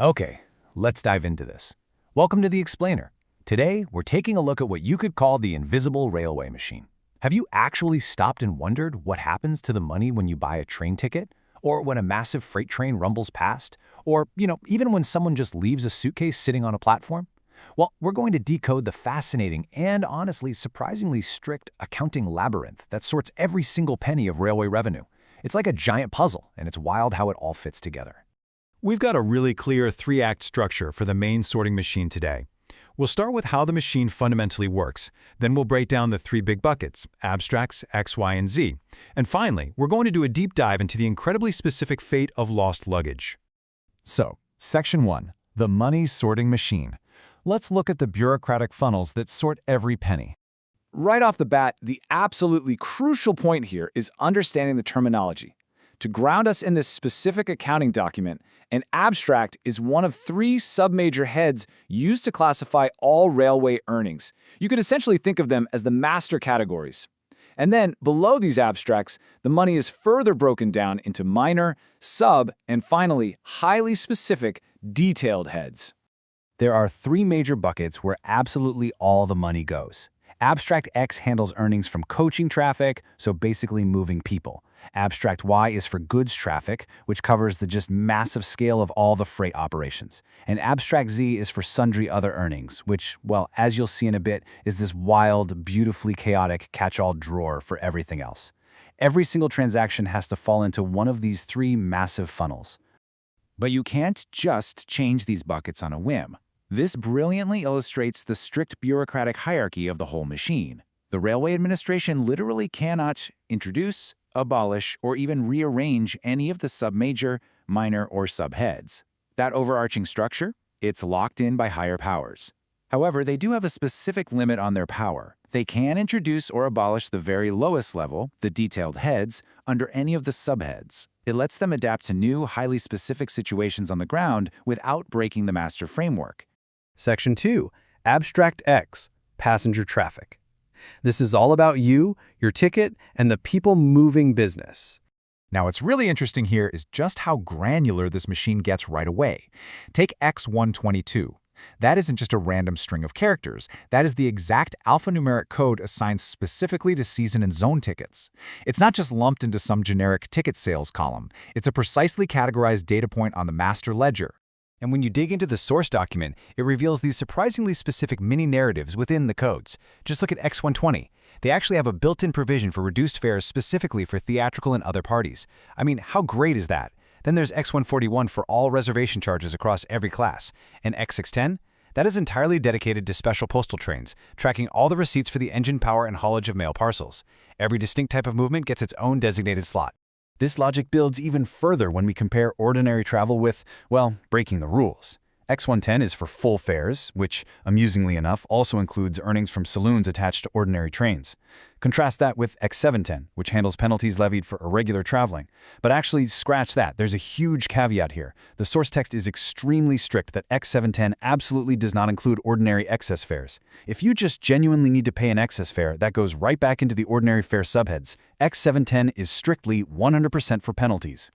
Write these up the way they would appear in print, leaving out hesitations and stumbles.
Okay, let's dive into this. Welcome to The Explainer. Today, we're taking a look at what you could call the invisible railway machine. Have you actually stopped and wondered what happens to the money when you buy a train ticket? Or when a massive freight train rumbles past? Or, even when someone just leaves a suitcase sitting on a platform? Well, we're going to decode the fascinating and honestly surprisingly strict accounting labyrinth that sorts every single penny of railway revenue. It's like a giant puzzle, and it's wild how it all fits together. We've got a really clear three-act structure for the main sorting machine today. We'll start with how the machine fundamentally works. Then we'll break down the three big buckets, abstracts, X, Y, and Z. And finally, we're going to do a deep dive into the incredibly specific fate of lost luggage. So, Section 1, the money sorting machine. Let's look at the bureaucratic funnels that sort every penny. Right off the bat, the absolutely crucial point here is understanding the terminology. To ground us in this specific accounting document, an abstract is one of three submajor heads used to classify all railway earnings. You could essentially think of them as the master categories. And then, below these abstracts, the money is further broken down into minor, sub, and finally, highly specific, detailed heads. There are three major buckets where absolutely all the money goes. Abstract X handles earnings from coaching traffic, so basically moving people. Abstract Y is for goods traffic, which covers the just massive scale of all the freight operations. And Abstract Z is for sundry other earnings, which, well, as you'll see in a bit, is this wild, beautifully chaotic catch-all drawer for everything else. Every single transaction has to fall into one of these three massive funnels. But you can't just change these buckets on a whim. This brilliantly illustrates the strict bureaucratic hierarchy of the whole machine. The Railway Administration literally cannot introduce, abolish, or even rearrange any of the submajor, minor, or subheads. That overarching structure? It's locked in by higher powers. However, they do have a specific limit on their power. They can introduce or abolish the very lowest level, the detailed heads, under any of the subheads. It lets them adapt to new, highly specific situations on the ground without breaking the master framework. Section 2, Abstract X, Passenger Traffic. This is all about you, your ticket, and the people moving business. Now, what's really interesting here is just how granular this machine gets right away. Take X122. That isn't just a random string of characters. That is the exact alphanumeric code assigned specifically to season and zone tickets. It's not just lumped into some generic ticket sales column. It's a precisely categorized data point on the master ledger. And when you dig into the source document, it reveals these surprisingly specific mini-narratives within the codes. Just look at X120. They actually have a built-in provision for reduced fares specifically for theatrical and other parties. I mean, how great is that? Then there's X141 for all reservation charges across every class. And X610? That is entirely dedicated to special postal trains, tracking all the receipts for the engine power and haulage of mail parcels. Every distinct type of movement gets its own designated slot. This logic builds even further when we compare ordinary travel with, well, breaking the rules. X110 is for full fares, which, amusingly enough, also includes earnings from saloons attached to ordinary trains. Contrast that with X710, which handles penalties levied for irregular traveling. But actually, scratch that. There's a huge caveat here. The source text is extremely strict that X710 absolutely does not include ordinary excess fares. If you just genuinely need to pay an excess fare, that goes right back into the ordinary fare subheads. X710 is strictly 100% for penalties.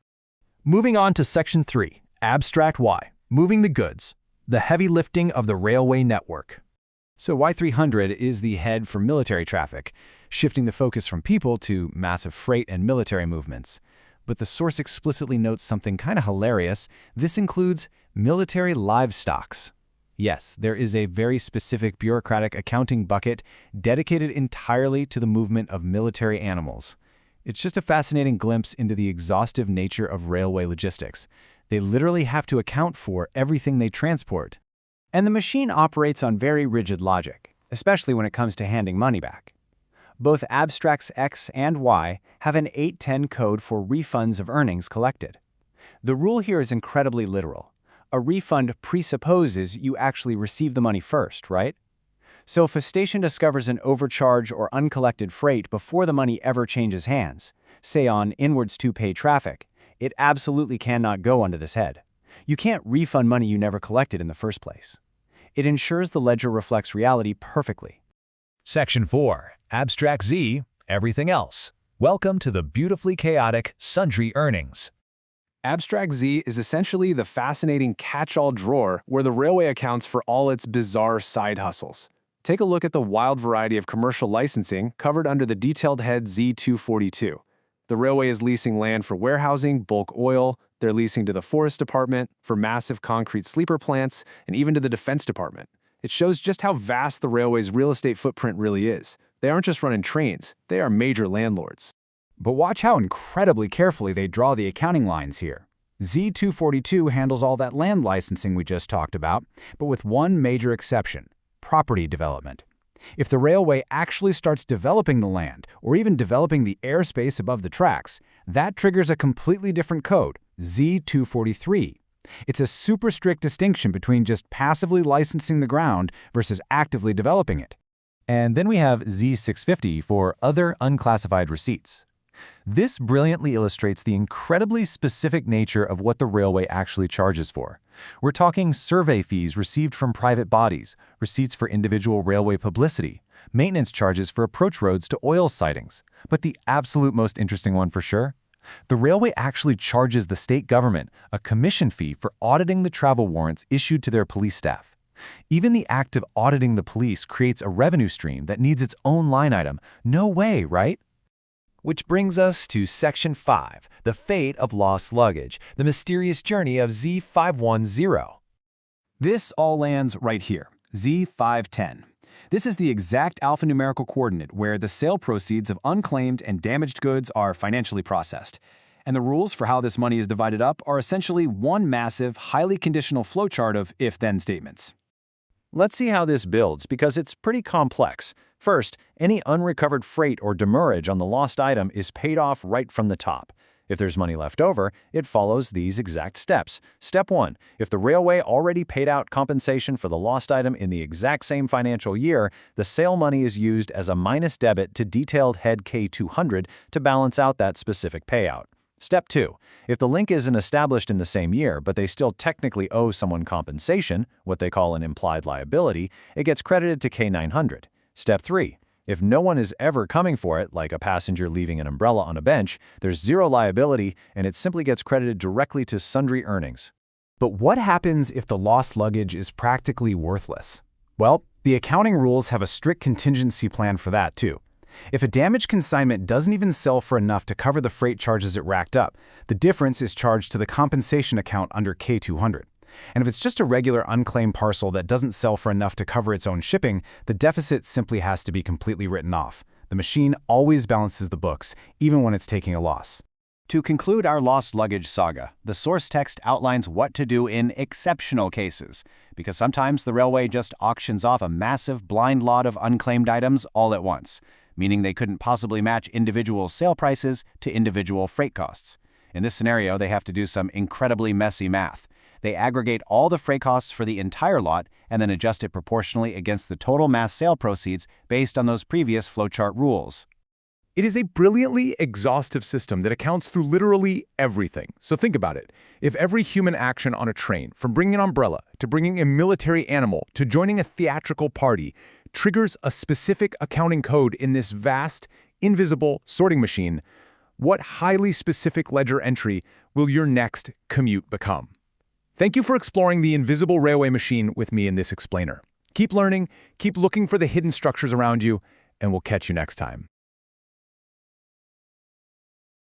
Moving on to Section 3, Abstract Y. Moving the goods, the heavy lifting of the railway network. So Y300 is the head for military traffic, shifting the focus from people to massive freight and military movements. But the source explicitly notes something kind of hilarious. This includes military livestocks. Yes, there is a very specific bureaucratic accounting bucket dedicated entirely to the movement of military animals. It's just a fascinating glimpse into the exhaustive nature of railway logistics. They literally have to account for everything they transport. And the machine operates on very rigid logic, especially when it comes to handing money back. Both Abstracts X and Y have an 810 code for refunds of earnings collected. The rule here is incredibly literal. A refund presupposes you actually receive the money first, right? So if a station discovers an overcharge or uncollected freight before the money ever changes hands, say on inwards to pay traffic, it absolutely cannot go under this head. You can't refund money you never collected in the first place. It ensures the ledger reflects reality perfectly. Section 4, Abstract Z, Everything Else. Welcome to the beautifully chaotic Sundry Earnings. Abstract Z is essentially the fascinating catch-all drawer where the railway accounts for all its bizarre side hustles. Take a look at the wild variety of commercial licensing covered under the detailed head Z242. The railway is leasing land for warehousing, bulk oil, they're leasing to the Forest Department, for massive concrete sleeper plants, and even to the Defense Department. It shows just how vast the railway's real estate footprint really is. They aren't just running trains, they are major landlords. But watch how incredibly carefully they draw the accounting lines here. Z242 handles all that land licensing we just talked about, but with one major exception: property development. If the railway actually starts developing the land, or even developing the airspace above the tracks, that triggers a completely different code, Z243. It's a super strict distinction between just passively licensing the ground versus actively developing it. And then we have Z650 for other unclassified receipts. This brilliantly illustrates the incredibly specific nature of what the railway actually charges for. We're talking survey fees received from private bodies, receipts for individual railway publicity, maintenance charges for approach roads to oil sightings. But the absolute most interesting one for sure? The railway actually charges the state government a commission fee for auditing the travel warrants issued to their police staff. Even the act of auditing the police creates a revenue stream that needs its own line item. No way, right? Which brings us to Section 5, the fate of lost luggage, the mysterious journey of Z510. This all lands right here, Z510. This is the exact alphanumerical coordinate where the sale proceeds of unclaimed and damaged goods are financially processed. And the rules for how this money is divided up are essentially one massive, highly conditional flowchart of if-then statements. Let's see how this builds, because it's pretty complex. First, any unrecovered freight or demurrage on the lost item is paid off right from the top. If there's money left over, it follows these exact steps. Step 1. If the railway already paid out compensation for the lost item in the exact same financial year, the sale money is used as a minus debit to detailed head K200 to balance out that specific payout. Step 2. If the link isn't established in the same year, but they still technically owe someone compensation, what they call an implied liability, it gets credited to K900. Step 3. If no one is ever coming for it, like a passenger leaving an umbrella on a bench, there's zero liability and it simply gets credited directly to Sundry Earnings. But what happens if the lost luggage is practically worthless? Well, the accounting rules have a strict contingency plan for that too. If a damaged consignment doesn't even sell for enough to cover the freight charges it racked up, the difference is charged to the compensation account under K200. And if it's just a regular unclaimed parcel that doesn't sell for enough to cover its own shipping, the deficit simply has to be completely written off. The machine always balances the books, even when it's taking a loss. To conclude our lost luggage saga, the source text outlines what to do in exceptional cases, because sometimes the railway just auctions off a massive blind lot of unclaimed items all at once, meaning they couldn't possibly match individual sale prices to individual freight costs. In this scenario, they have to do some incredibly messy math. They aggregate all the freight costs for the entire lot and then adjust it proportionally against the total mass sale proceeds based on those previous flowchart rules. It is a brilliantly exhaustive system that accounts through literally everything. So think about it. If every human action on a train, from bringing an umbrella to bringing a military animal to joining a theatrical party, triggers a specific accounting code in this vast, invisible sorting machine, what highly specific ledger entry will your next commute become? Thank you for exploring the invisible railway machine with me in this explainer. Keep learning, keep looking for the hidden structures around you, and we'll catch you next time.